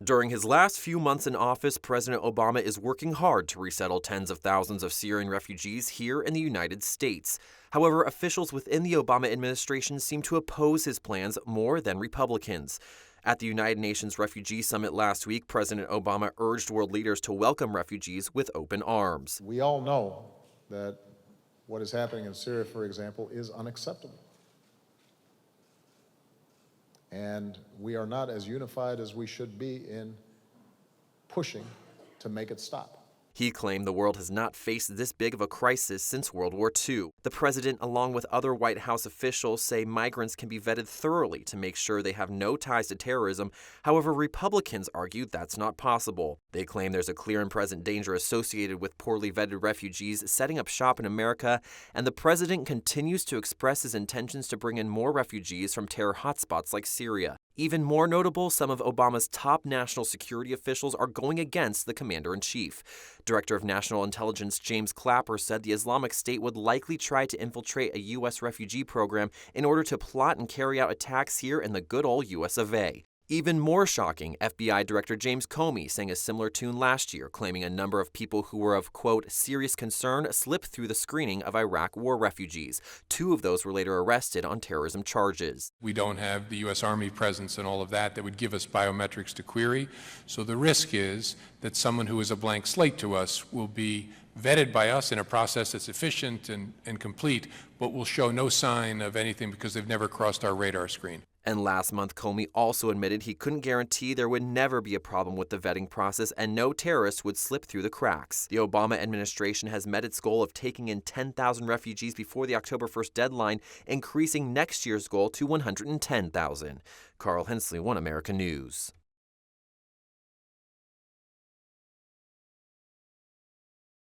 During his last few months in office, President Obama is working hard to resettle tens of thousands of Syrian refugees here in the United States. However, officials within the Obama administration seem to oppose his plans more than Republicans. At the United Nations Refugee Summit last week, President Obama urged world leaders to welcome refugees with open arms. We all know that what is happening in Syria, for example, is unacceptable. And we are not as unified as we should be in pushing to make it stop. He claimed the world has not faced this big of a crisis since World War II. The president, along with other White House officials, say migrants can be vetted thoroughly to make sure they have no ties to terrorism. However, Republicans argue that's not possible. They claim there's a clear and present danger associated with poorly vetted refugees setting up shop in America, and the president continues to express his intentions to bring in more refugees from terror hotspots like Syria. Even more notable, some of Obama's top national security officials are going against the commander-in-chief. Director of National Intelligence James Clapper said the Islamic State would likely try to infiltrate a U.S. refugee program in order to plot and carry out attacks here in the good old U.S. of A. Even more shocking, FBI Director James Comey sang a similar tune last year, claiming a number of people who were of, quote, serious concern slipped through the screening of Iraq war refugees. 2 of those were later arrested on terrorism charges. We don't have the U.S. Army presence and all of that would give us biometrics to query. So the risk is that someone who is a blank slate to us will be vetted by us in a process that's efficient and complete, but will show no sign of anything because they've never crossed our radar screen. And last month, Comey also admitted he couldn't guarantee there would never be a problem with the vetting process and no terrorists would slip through the cracks. The Obama administration has met its goal of taking in 10,000 refugees before the October 1st deadline, increasing next year's goal to 110,000. Carl Hensley, One America News.